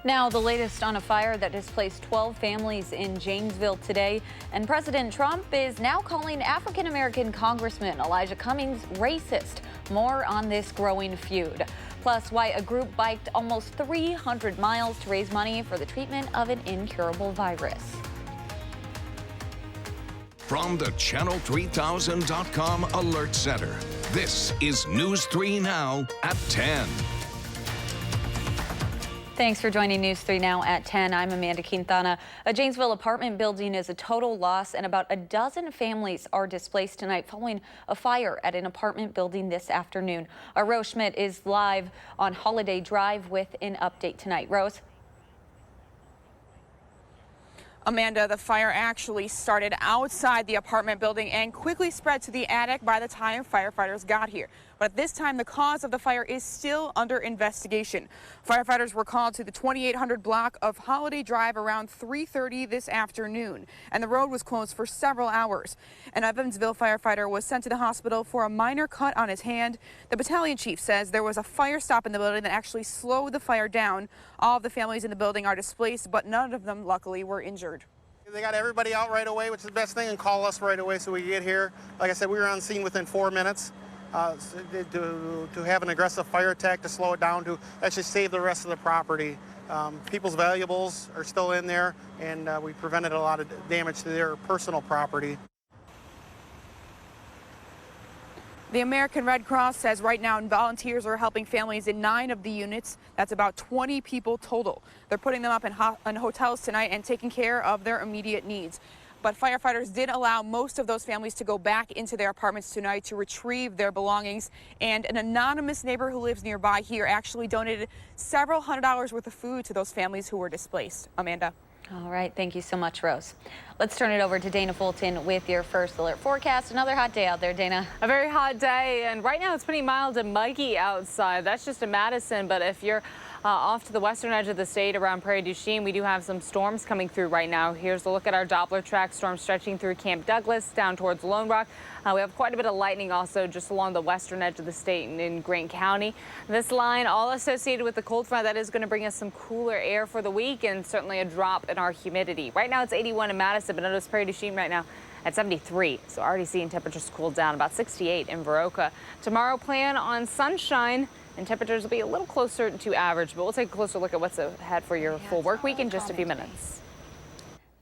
Now, the latest on a fire that displaced 12 families in Janesville today. And President Trump is now calling African-American Congressman Elijah Cummings racist. More on this growing feud. Plus, why a group biked almost 300 miles to raise money for the treatment of an incurable virus. From the Channel3000.com Alert Center, this is News 3 Now at 10. Thanks for joining News 3 Now at 10. I'm Amanda Quintana. A Janesville apartment building is a total loss, and about a dozen families are displaced tonight following a fire at an apartment building this afternoon. Our Rose Schmidt is live on Holiday Drive with an update tonight. Rose? Amanda, the fire actually started outside the apartment building and quickly spread to the attic by the time firefighters got here. But at this time, the cause of the fire is still under investigation. Firefighters were called to the 2800 block of Holiday Drive around 3:30 this afternoon, and the road was closed for several hours. An Evansville firefighter was sent to the hospital for a minor cut on his hand. The battalion chief says there was a fire stop in the building that actually slowed the fire down. All of the families in the building are displaced, but none of them, luckily, were injured. They got everybody out right away, which is the best thing, and call us right away so we get here. Like I said, we were on scene within 4 minutes. To have an aggressive fire attack, to slow it down, to actually save the rest of the property. People's valuables are still in there, and we prevented a lot of damage to their personal property. The American Red Cross says right now volunteers are helping families in 9 of the units. That's about 20 people total. They're putting them up in hotels tonight and taking care of their immediate needs. But firefighters did allow most of those families to go back into their apartments tonight to retrieve their belongings. And an anonymous neighbor who lives nearby here actually donated several $100s worth of food to those families who were displaced. Amanda. All right. Thank you so much, Rose. Let's turn it over to Dana Fulton with your first alert forecast. Another hot day out there, Dana. A very hot day, and right now it's pretty mild and muggy outside. That's just in Madison, but if you're off to the western edge of the state around Prairie du Chien, we do have some storms coming through right now. Here's a look at our Doppler track. Storm stretching through Camp Douglas down towards Lone Rock. We have quite a bit of lightning also just along the western edge of the state and in Grant County. This line all associated with the cold front that is going to bring us some cooler air for the week and certainly a drop in our humidity. Right now it's 81 in Madison, but notice Prairie du Chien right now at 73. So already seeing temperatures cool down, about 68 in Viroqua. Tomorrow plan on sunshine, and temperatures will be a little closer to average, but we'll take a closer look at what's ahead for your full work week in just a few minutes.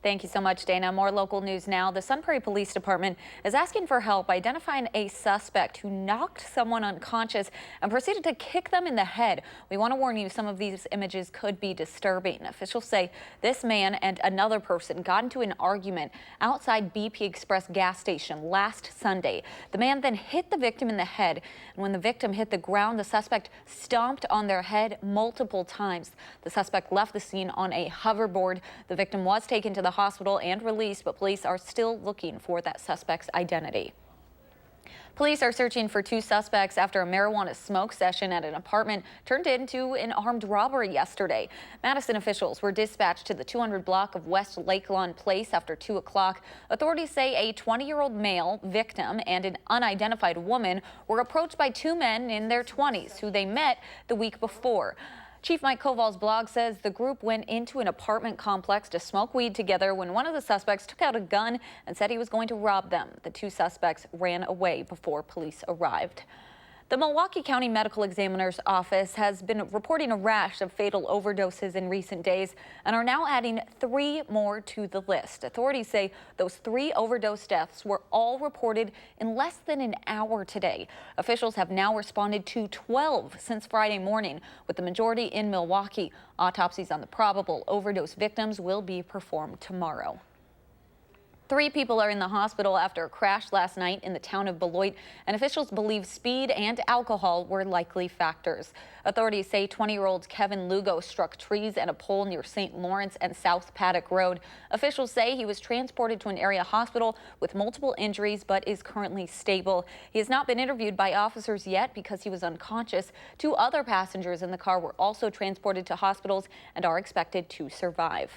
Thank you so much, Dana. More local news now. The Sun Prairie Police Department is asking for help identifying a suspect who knocked someone unconscious and proceeded to kick them in the head. We want to warn you, some of these images could be disturbing. Officials say this man and another person got into an argument outside BP Express gas station last Sunday. The man then hit the victim in the head, and when the victim hit the ground, the suspect stomped on their head multiple times. The suspect left the scene on a hoverboard. The victim was taken to the hospital and released, but police are still looking for that suspect's identity. Police are searching for 2 suspects after a marijuana smoke session at an apartment turned into an armed robbery yesterday. Madison officials were dispatched to the 200 block of West Lakeland Place after 2 o'clock. Authorities say a 20-year-old male victim and an unidentified woman were approached by 2 men in their 20s who they met the week before. Chief Mike Koval's blog says the group went into an apartment complex to smoke weed together when one of the suspects took out a gun and said he was going to rob them. The 2 suspects ran away before police arrived. The Milwaukee County Medical Examiner's Office has been reporting a rash of fatal overdoses in recent days and are now adding 3 more to the list. Authorities say those 3 overdose deaths were all reported in less than an hour today. Officials have now responded to 12 since Friday morning, with the majority in Milwaukee. Autopsies on the probable overdose victims will be performed tomorrow. 3 people are in the hospital after a crash last night in the town of Beloit, and officials believe speed and alcohol were likely factors. Authorities say 20-year-old Kevin Lugo struck trees and a pole near St. Lawrence and South Paddock Road. Officials say he was transported to an area hospital with multiple injuries but is currently stable. He has not been interviewed by officers yet because he was unconscious. 2 other passengers in the car were also transported to hospitals and are expected to survive.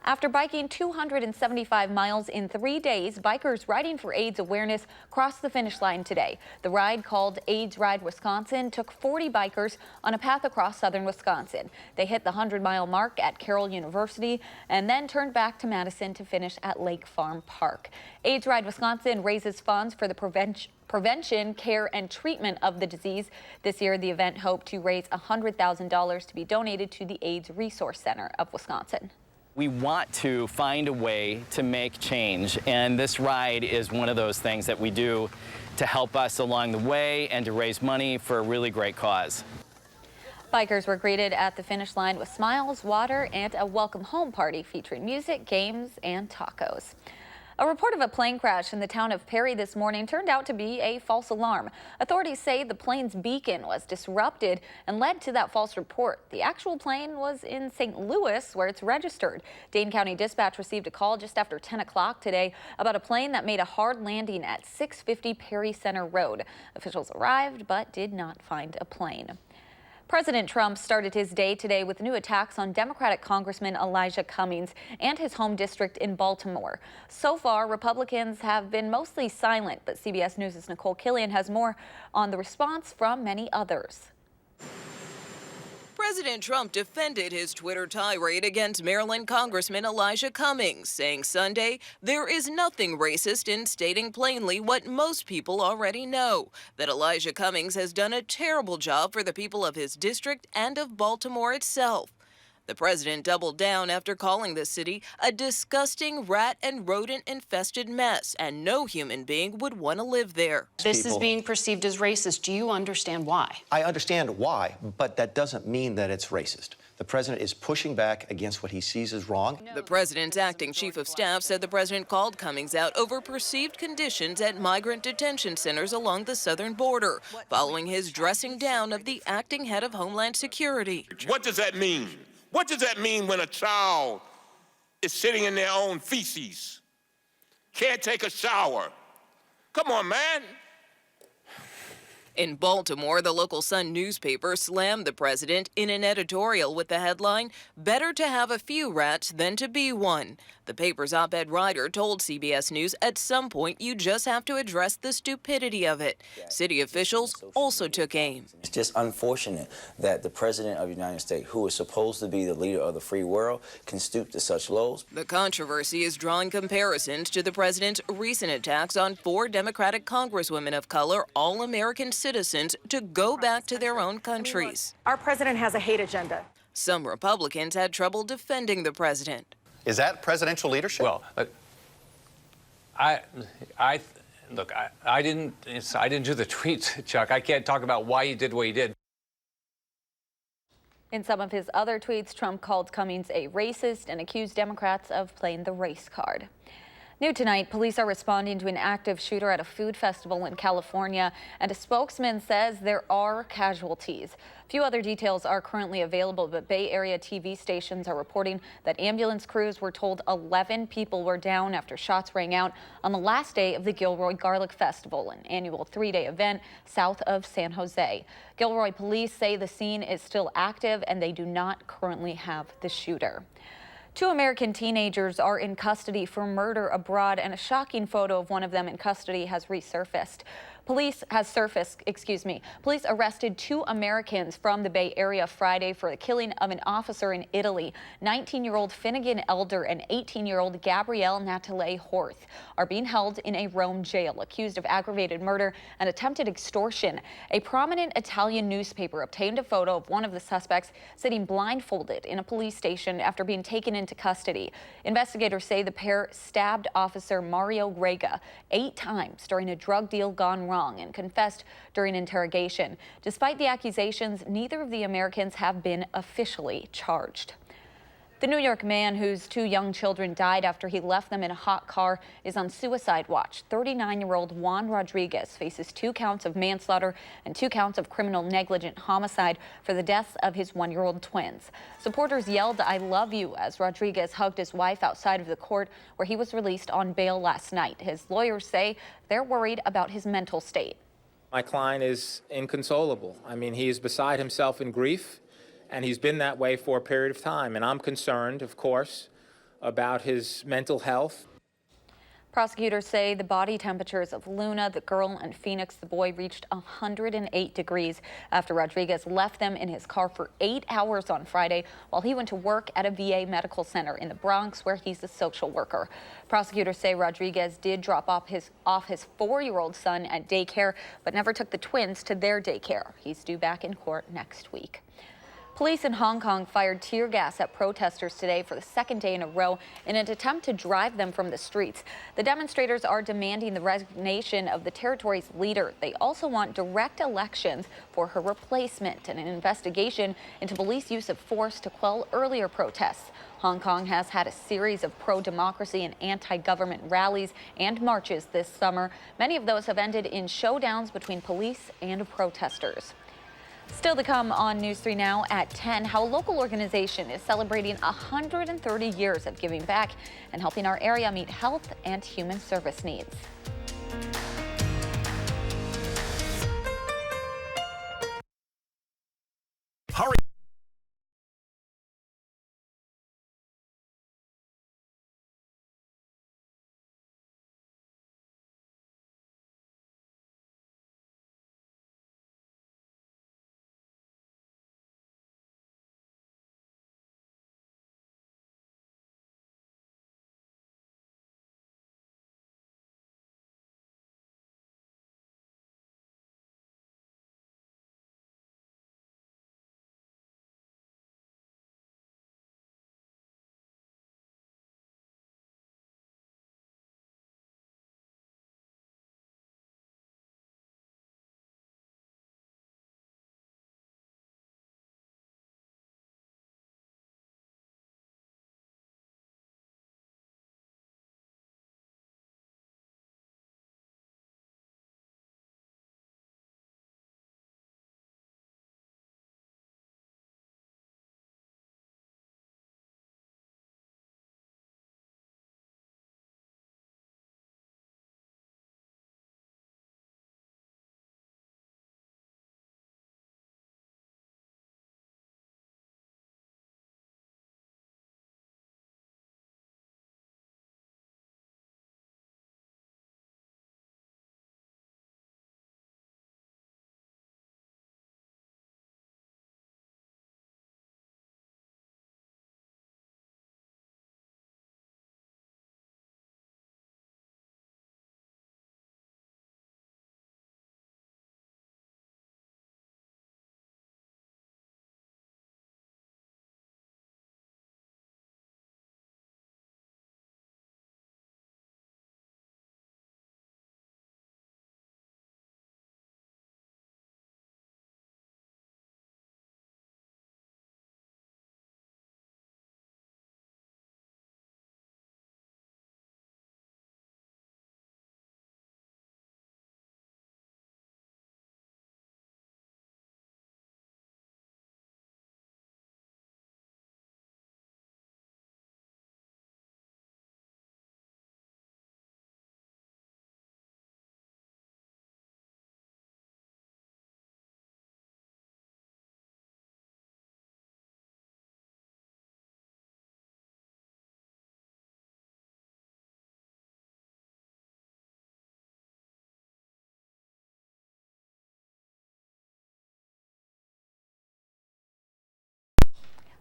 After biking 275 miles in 3 days, bikers riding for AIDS awareness crossed the finish line today. The ride, called AIDS Ride Wisconsin, took 40 bikers on a path across southern Wisconsin. They hit the 100-mile mark at Carroll University and then turned back to Madison to finish at Lake Farm Park. AIDS Ride Wisconsin raises funds for the prevention, care, and treatment of the disease. This year, the event hoped to raise $100,000 to be donated to the AIDS Resource Center of Wisconsin. We want to find a way to make change, and this ride is one of those things that we do to help us along the way and to raise money for a really great cause. Bikers were greeted at the finish line with smiles, water, and a welcome home party featuring music, games, and tacos. A report of a plane crash in the town of Perry this morning turned out to be a false alarm. Authorities say the plane's beacon was disrupted and led to that false report. The actual plane was in St. Louis, where it's registered. Dane County Dispatch received a call just after 10 o'clock today about a plane that made a hard landing at 650 Perry Center Road. Officials arrived but did not find a plane. President Trump started his day today with new attacks on Democratic Congressman Elijah Cummings and his home district in Baltimore. So far, Republicans have been mostly silent, but CBS News' Nicole Killian has more on the response from many others. President Trump defended his Twitter tirade against Maryland Congressman Elijah Cummings, saying Sunday there is nothing racist in stating plainly what most people already know, that Elijah Cummings has done a terrible job for the people of his district and of Baltimore itself. The president doubled down after calling the city a disgusting rat and rodent-infested mess, and no human being would want to live there. This is being perceived as racist. Do you understand why? I understand why, but that doesn't mean that it's racist. The president is pushing back against what he sees as wrong. The president's acting chief of staff said the president called Cummings out over perceived conditions at migrant detention centers along the southern border, following his dressing down of the acting head of Homeland Security. What does that mean? What does that mean when a child is sitting in their own feces, can't take a shower? Come on, man. In Baltimore, the local Sun newspaper slammed the president in an editorial with the headline, "Better to have a few rats than to be one." The paper's op-ed writer told CBS News at some point you just have to address the stupidity of it. City officials also took aim. It's just unfortunate that the president of the United States, who is supposed to be the leader of the free world, can stoop to such lows. The controversy is drawing comparisons to the president's recent attacks on 4 Democratic congresswomen of color, all-American citizens, to go back to their own countries. Our president has a hate agenda. Some Republicans had trouble defending the president. Is that presidential leadership? Well, I didn't do the tweets, Chuck. I can't talk about why he did what he did. In some of his other tweets, Trump called Cummings a racist and accused Democrats of playing the race card. New tonight, police are responding to an active shooter at a food festival in California, and a spokesman says there are casualties. Few other details are currently available, but Bay Area TV stations are reporting that ambulance crews were told 11 people were down after shots rang out on the last day of the Gilroy Garlic Festival, an annual 3-day event south of San Jose. Gilroy police say the scene is still active and they do not currently have the shooter. 2 American teenagers are in custody for murder abroad, and a shocking photo of one of them in custody has resurfaced. Police arrested 2 Americans from the Bay Area Friday for the killing of an officer in Italy. 19-year-old Finnegan Elder and 18-year-old Gabrielle Natale Horth are being held in a Rome jail, accused of aggravated murder and attempted extortion. A prominent Italian newspaper obtained a photo of one of the suspects sitting blindfolded in a police station after being taken into custody. Investigators say the pair stabbed Officer Mario Grega 8 times during a drug deal gone wrong and confessed during interrogation. Despite the accusations, neither of the Americans have been officially charged. The New York man whose 2 young children died after he left them in a hot car is on suicide watch. 39-year-old Juan Rodriguez faces 2 counts of manslaughter and 2 counts of criminal negligent homicide for the deaths of his 1-year-old twins. Supporters yelled, "I love you," as Rodriguez hugged his wife outside of the court where he was released on bail last night. His lawyers say they're worried about his mental state. My client is inconsolable. I mean, he is beside himself in grief, and he's been that way for a period of time. And I'm concerned, of course, about his mental health. Prosecutors say the body temperatures of Luna, the girl, and Phoenix, the boy, reached 108 degrees after Rodriguez left them in his car for 8 hours on Friday while he went to work at a VA medical center in the Bronx, where he's a social worker. Prosecutors say Rodriguez did drop off his 4-year-old son at daycare, but never took the twins to their daycare. He's due back in court next week. Police in Hong Kong fired tear gas at protesters today for the second day in a row in an attempt to drive them from the streets. The demonstrators are demanding the resignation of the territory's leader. They also want direct elections for her replacement and an investigation into police use of force to quell earlier protests. Hong Kong has had a series of pro-democracy and anti-government rallies and marches this summer. Many of those have ended in showdowns between police and protesters. Still to come on News 3 Now at 10, how a local organization is celebrating 130 years of giving back and helping our area meet health and human service needs. Hurry!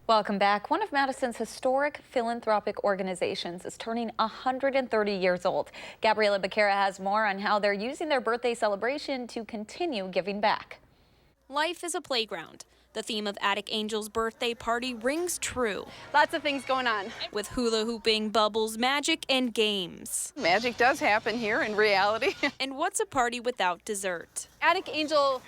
Welcome back. One of Madison's historic philanthropic organizations is turning 130 years old. Gabriela Becerra has more on how they're using their birthday celebration to continue giving back. Life is a playground. The theme of Attic Angel's birthday party rings true. Lots of things going on. With hula hooping, bubbles, magic, and games. Magic does happen here in reality. And what's a party without dessert? Attic Angel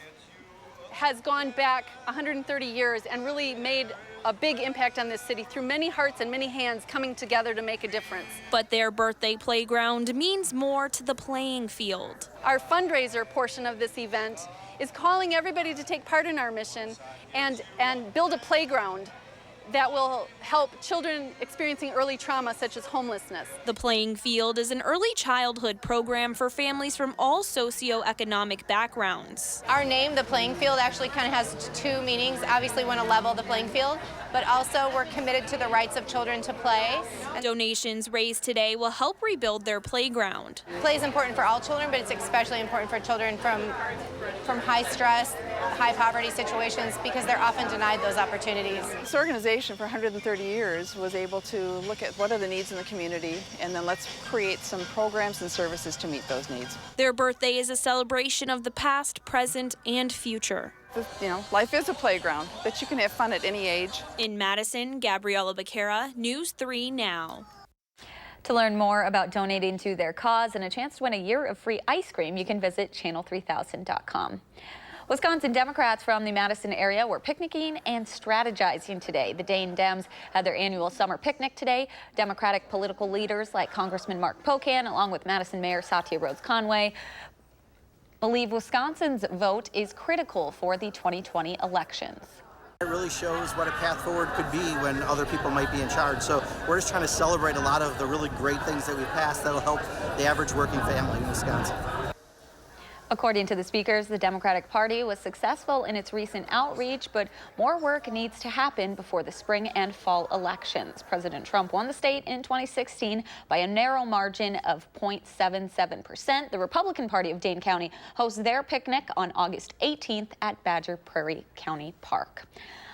has gone back 130 years and really made a big impact on this city through many hearts and many hands coming together to make a difference. But their birthday playground means more to the playing field. Our fundraiser portion of this event is calling everybody to take part in our mission and build a playground that will help children experiencing early trauma such as homelessness. The Playing Field is an early childhood program for families from all socioeconomic backgrounds. Our name, The Playing Field, actually kind of has two meanings. Obviously, we want to level the playing field, but also we're committed to the rights of children to play. Donations raised today will help rebuild their playground. Play is important for all children, but it's especially important for children from high stress, high poverty situations, because they're often denied those opportunities. This organization for 130 years was able to look at what are the needs in the community, and then let's create some programs and services to meet those needs. Their birthday is a celebration of the past, present, and future. You know, life is a playground, but you can have fun at any age. In Madison, Gabriella Becerra, News 3 Now. To learn more about donating to their cause and a chance to win a year of free ice cream, you can visit channel3000.com. Wisconsin Democrats from the Madison area were picnicking and strategizing today. The Dane Dems had their annual summer picnic today. Democratic political leaders like Congressman Mark Pocan, along with Madison Mayor Satya Rhodes Conway, believe Wisconsin's vote is critical for the 2020 elections. It really shows what a path forward could be when other people might be in charge. So we're just trying to celebrate a lot of the really great things that we passed that'll help the average working family in Wisconsin. According to the speakers, the Democratic Party was successful in its recent outreach, but more work needs to happen before the spring and fall elections. President Trump won the state in 2016 by a narrow margin of 0.77%. The Republican Party of Dane County hosts their picnic on August 18th at Badger Prairie County Park.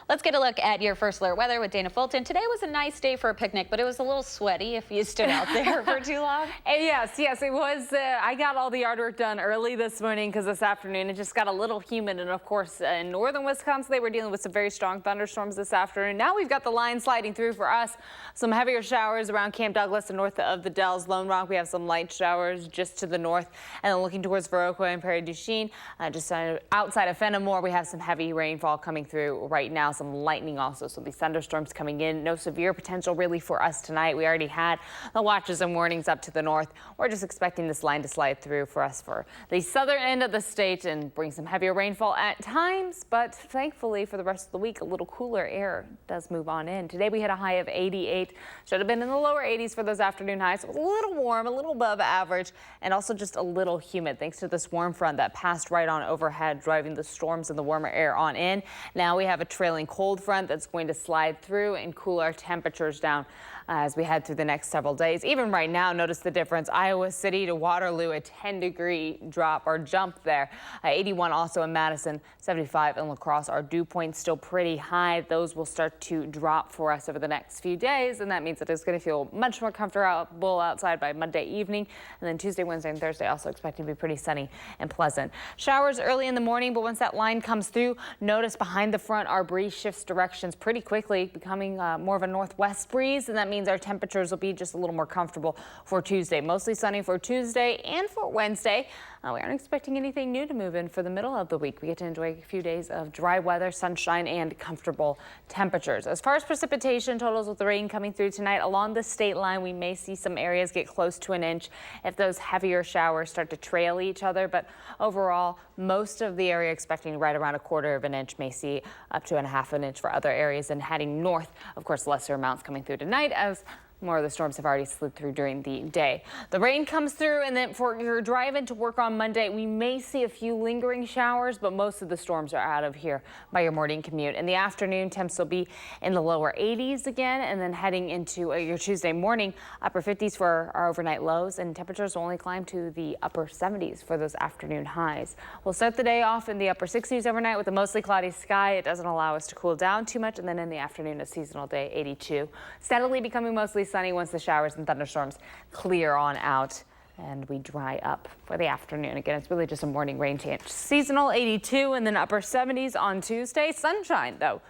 Let's get a look at your first alert weather with Dana Fulton. Today was a nice day for a picnic, but it was a little sweaty if you stood out there for too long. Yes, it was. I got all the yard work done early this morning because this afternoon it just got a little humid. And of course, in northern Wisconsin, they were dealing with some very strong thunderstorms this afternoon. Now we've got the line sliding through for us. Some heavier showers around Camp Douglas and north of the Dells. Lone Rock, we have some light showers just to the north. And then looking towards Viroqua and Prairie du Chien, just outside of Fenimore, we have some heavy rainfall coming through right now. Some lightning also, so these thunderstorms coming in. No severe potential really for us tonight. We already had the watches and warnings up to the north. We're just expecting this line to slide through for us for the southern end of the state and bring some heavier rainfall at times, but thankfully for the rest of the week, a little cooler air does move on in. Today we had a high of 88. Should have been in the lower 80s for those afternoon highs. It was a little warm, a little above average, and also just a little humid thanks to this warm front that passed right on overhead, driving the storms and the warmer air on in. Now we have a trailing cold front that's going to slide through and cool our temperatures down as we head through the next several days. Even right now, notice the difference. Iowa City to Waterloo, a 10-degree drop or jump there. 81 also in Madison, 75 in La Crosse. Our dew points still pretty high. Those will start to drop for us over the next few days, and that means that it's going to feel much more comfortable outside by Monday evening. And then Tuesday, Wednesday, and Thursday also expecting to be pretty sunny and pleasant. Showers early in the morning, but once that line comes through, notice behind the front our breeze shifts directions pretty quickly, becoming more of a northwest breeze, and that means our temperatures will be just a little more comfortable for Tuesday. Mostly sunny for Tuesday and for Wednesday. We aren't expecting anything new to move in for the middle of the week. We get to enjoy a few days of dry weather, sunshine, and comfortable temperatures. As far as precipitation totals with the rain coming through tonight along the state line, we may see some areas get close to an inch if those heavier showers start to trail each other. But overall, most of the area expecting right around 1/4 of an inch, may see up to 1/2 an inch for other areas. And heading north, of course, lesser amounts coming through tonight as more of the storms have already slid through during the day. The rain comes through, and then for your drive into work on Monday, we may see a few lingering showers, but most of the storms are out of here by your morning commute. In the afternoon, temps will be in the lower 80s again, and then heading into your Tuesday morning, upper 50s for our overnight lows, and temperatures will only climb to the upper 70s for those afternoon highs. We'll start the day off in the upper 60s overnight with a mostly cloudy sky. It doesn't allow us to cool down too much, and then in the afternoon, a seasonal day, 82. Steadily becoming mostly sunny once the showers and thunderstorms clear on out and we dry up for the afternoon. Again, it's really just a morning rain change. Seasonal 82 and then upper 70s on Tuesday. Sunshine though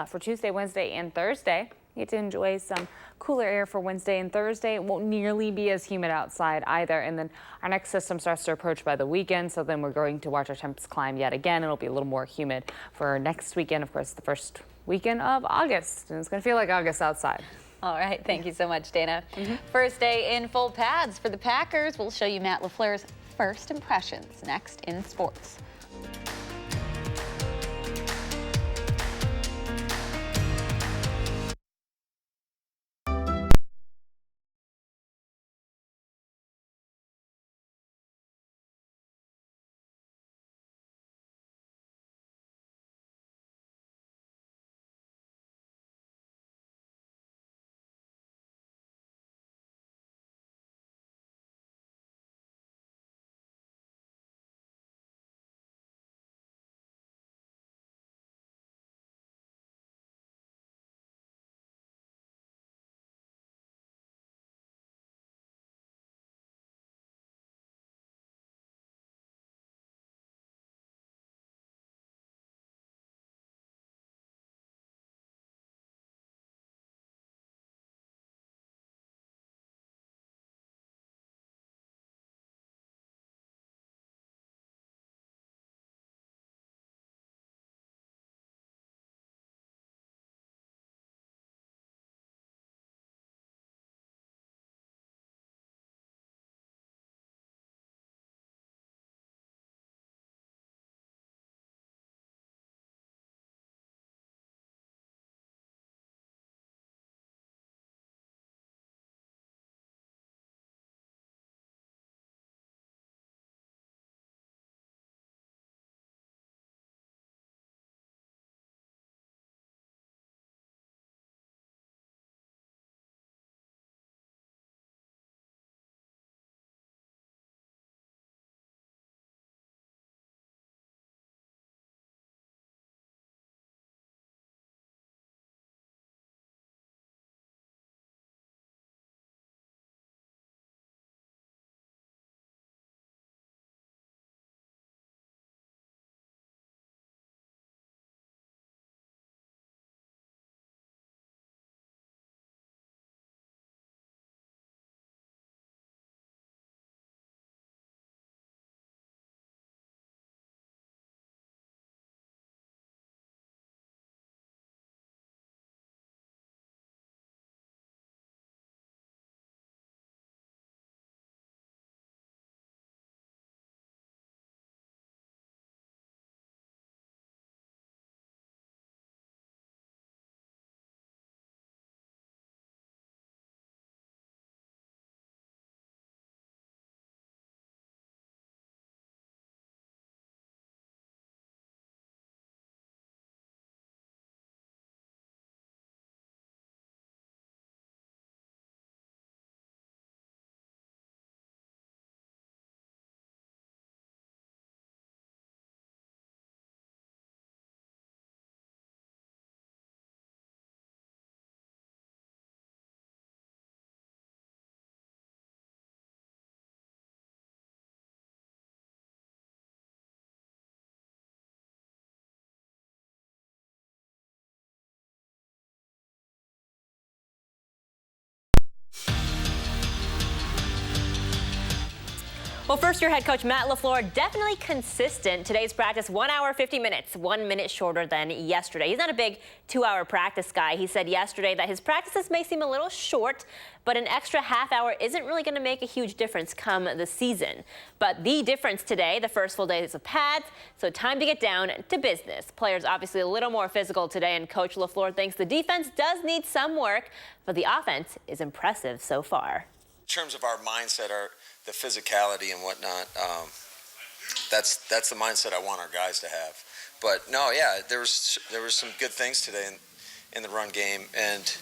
for Tuesday, Wednesday, and Thursday. You get to enjoy some cooler air for Wednesday and Thursday. It won't nearly be as humid outside either. And then our next system starts to approach by the weekend. So then we're going to watch our temps climb yet again. It'll be a little more humid for next weekend. Of course, the first weekend of August. And it's going to feel like August outside. All right. Thank you so much, Dana. First day in full pads for the Packers. We'll show you Matt LaFleur's first impressions next in sports. Well, first-year head coach Matt LaFleur definitely consistent. Today's practice, 1 hour, 50 minutes, 1 minute shorter than yesterday. He's not a big 2-hour practice guy. He said yesterday that his practices may seem a little short, but an extra half hour isn't really going to make a huge difference come the season. But the difference today, the first full day is of pads, so time to get down to business. Players obviously a little more physical today, and Coach LaFleur thinks the defense does need some work, but the offense is impressive so far. In terms of our mindset, the physicality and whatnot, that's the mindset I want our guys to have. But no, yeah, there was some good things today in the run game, and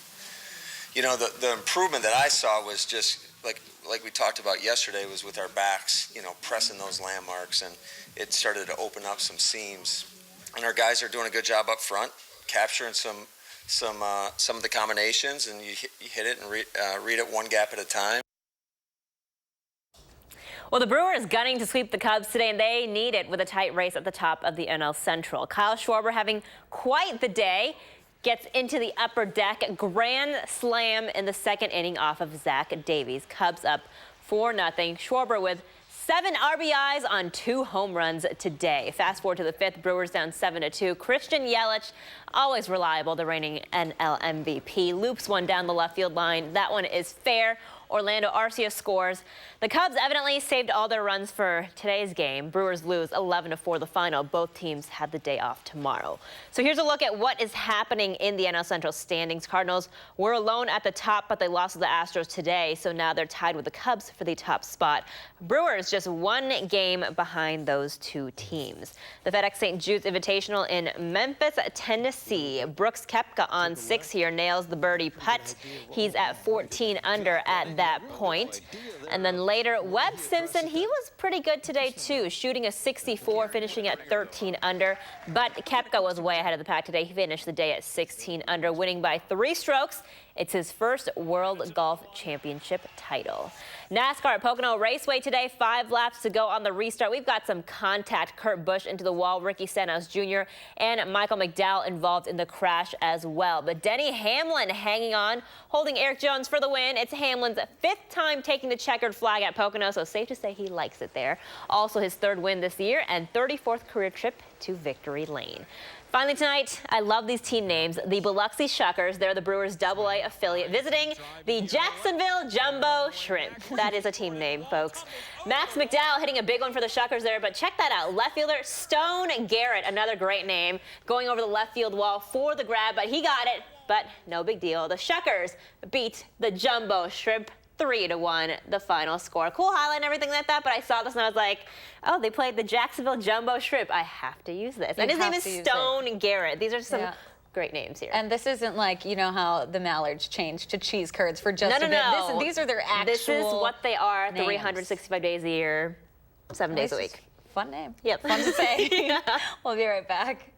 you know, the improvement that I saw was just like we talked about yesterday, was with our backs, you know, pressing those landmarks, and it started to open up some seams, and our guys are doing a good job up front, capturing some of the combinations, and you hit it and read it one gap at a time. Well, the Brewers gunning to sweep the Cubs today, and they need it with a tight race at the top of the NL Central. Kyle Schwarber having quite the day. Gets into the upper deck, grand slam in the second inning off of Zach Davies. Cubs up 4-0. Schwarber with 7 RBIs on 2 home runs today. Fast forward to the 5th, Brewers down 7-2. Christian Yelich, always reliable, the reigning NL MVP, loops one down the left field line. That one is fair. Orlando Arcia scores. The Cubs evidently saved all their runs for today's game. Brewers lose 11-4 the final. Both teams have the day off tomorrow. So here's a look at what is happening in the NL Central standings. Cardinals were alone at the top, but they lost to the Astros today, so now they're tied with the Cubs for the top spot. Brewers just 1 game behind those 2 teams. The FedEx St. Jude's Invitational in Memphis, Tennessee. Brooks Koepka on 6 here, nails the birdie putt. He's at 14 under at that point. And then later, Webb Simpson, he was pretty good today too, shooting a 64, finishing at 13 under. But Koepka was way ahead of the pack today. He finished the day at 16 under, winning by 3 strokes. It's his first World Golf Championship title. NASCAR at Pocono Raceway today, 5 laps to go on the restart. We've got some contact. Kurt Busch into the wall, Ricky Stenhouse Jr. and Michael McDowell involved in the crash as well. But Denny Hamlin hanging on, holding Eric Jones for the win. It's Hamlin's 5th time taking the checkered flag at Pocono, so safe to say he likes it there. Also his 3rd win this year and 34th career trip to victory lane. Finally tonight, I love these team names. The Biloxi Shuckers, they're the Brewers AA affiliate, visiting the Jacksonville Jumbo Shrimp. That is a team name, folks. Max McDowell hitting a big one for the Shuckers there, but check that out. Left fielder Stone Garrett, another great name, going over the left field wall for the grab, but he got it, but no big deal. The Shuckers beat the Jumbo Shrimp 3-1, the final score. Cool highlight and everything like that, but I saw this and I was like, oh, they played the Jacksonville Jumbo Shrimp. I have to use this. And his name is Stone Garrett. These are some great names here. And this isn't like, you know how the Mallards changed to cheese curds for just a bit. No. These are their actual This is what they are, names. 365 days a year, 7 days a week. Fun name. Yep. Fun to say. We'll be right back.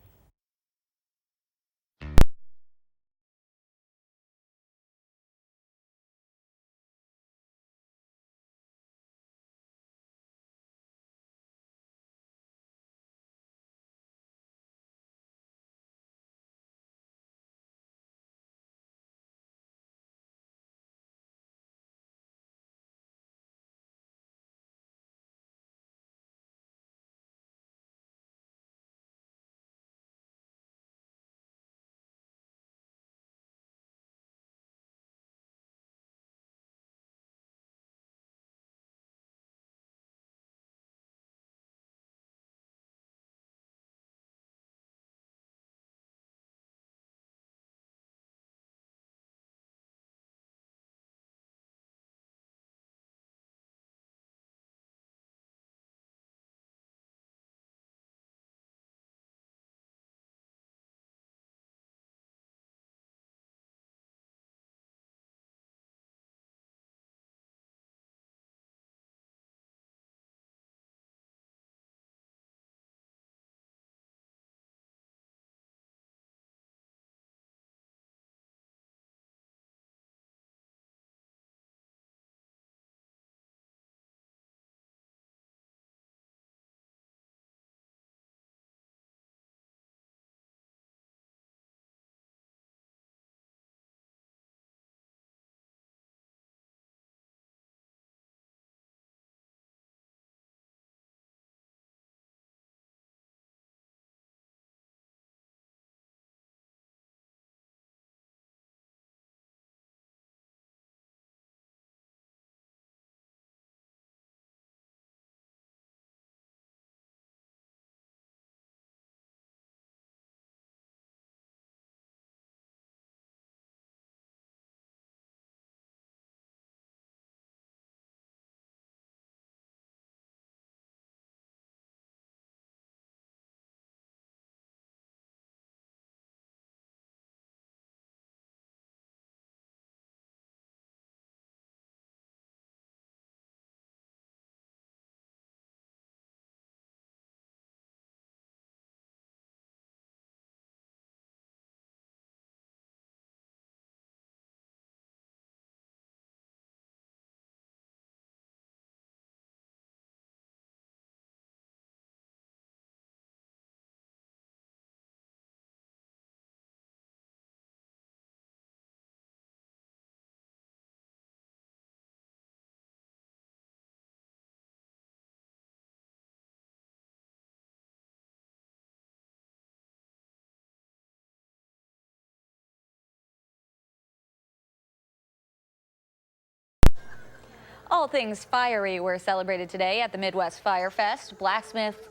All things fiery were celebrated today at the Midwest Fire Fest. Blacksmith,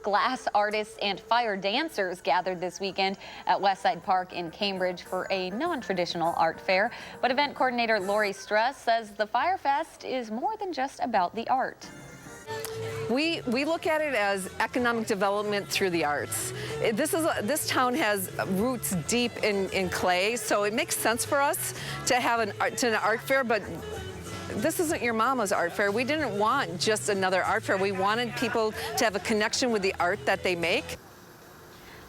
glass artists, and fire dancers gathered this weekend at Westside Park in Cambridge for a non-traditional art fair. But event coordinator Lori Struss says the Fire Fest is more than just about the art. We look at it as economic development through the arts. This town has roots deep in clay, so it makes sense for us to have an art fair, but this isn't your mama's art fair. We didn't want just another art fair. We wanted people to have a connection with the art that they make.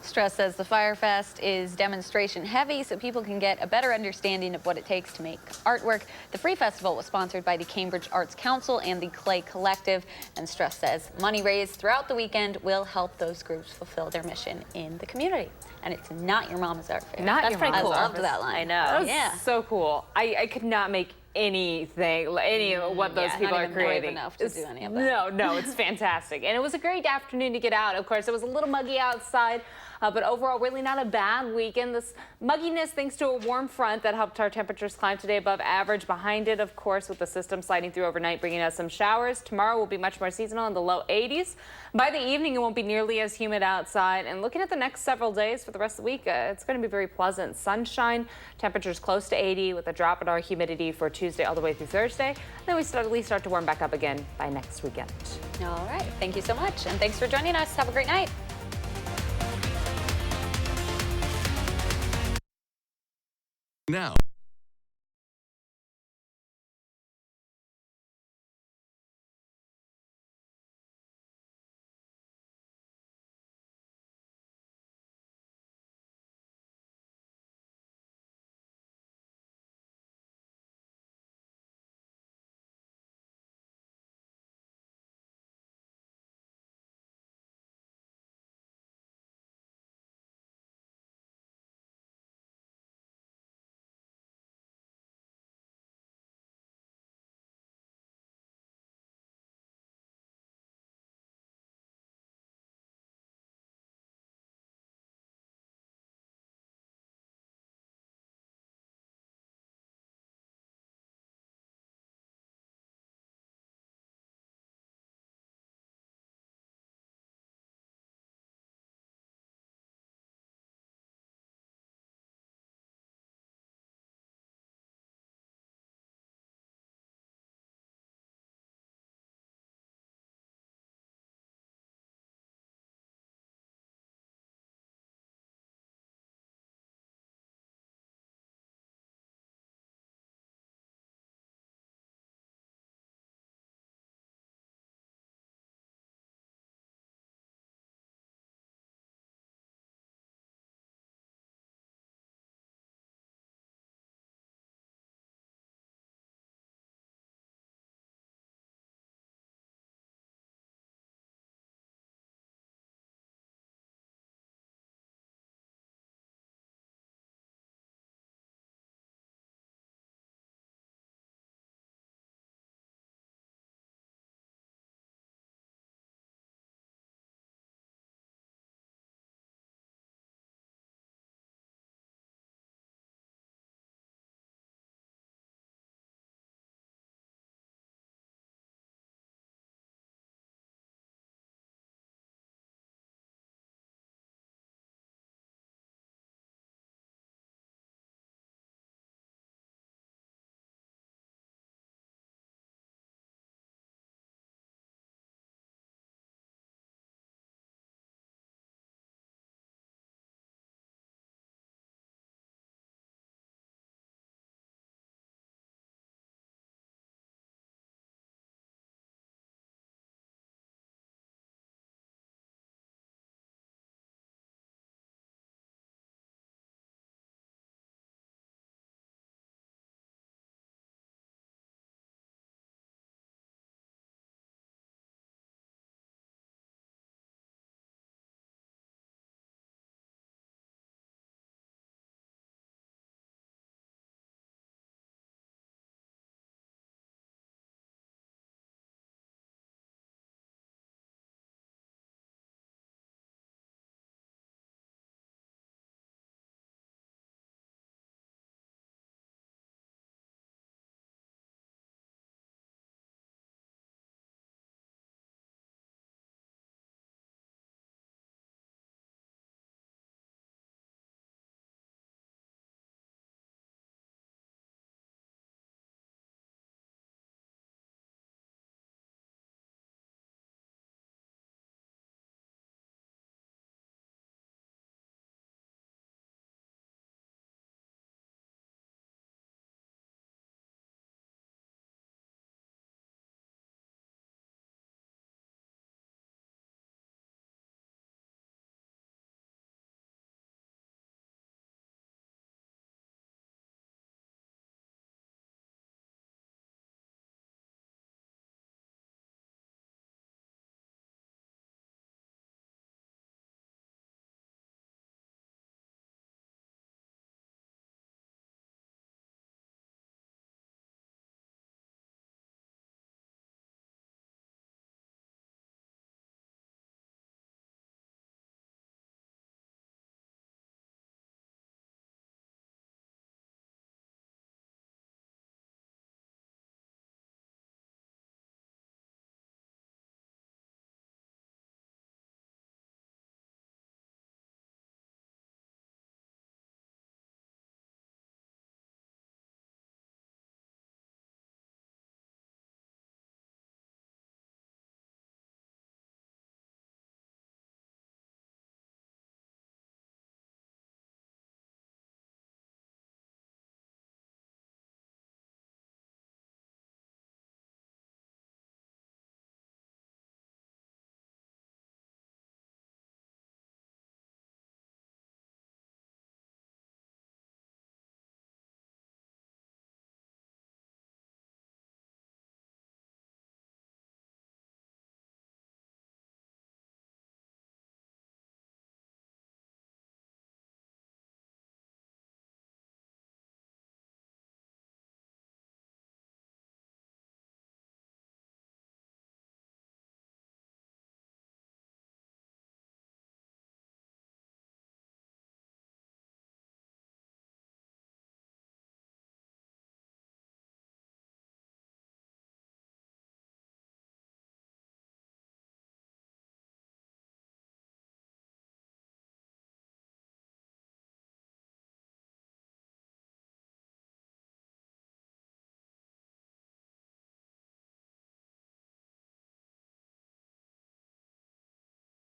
Struss says the Fire Fest is demonstration heavy so people can get a better understanding of what it takes to make artwork. The free festival was sponsored by the Cambridge Arts Council and the Clay Collective. And Struss says money raised throughout the weekend will help those groups fulfill their mission in the community. And it's not your mama's art fair. Not That's your pretty mama's cool. art I loved fair. that line. I know. Yeah. So cool. I could not make any of what those people not are even brave creating. enough to do any of that. No, it's fantastic. And it was a great afternoon to get out. Of course, it was a little muggy outside, but overall, really not a bad weekend. This mugginess thanks to a warm front that helped our temperatures climb today above average. Behind it, of course, with the system sliding through overnight, bringing us some showers. Tomorrow will be much more seasonal in the low 80s. By the evening, it won't be nearly as humid outside. And looking at the next several days for the rest of the week, it's going to be very pleasant. Sunshine, temperatures close to 80 with a drop in our humidity for Tuesday all the way through Thursday. Then we start to warm back up again by next weekend. All right. Thank you so much. And thanks for joining us. Have a great night. Now.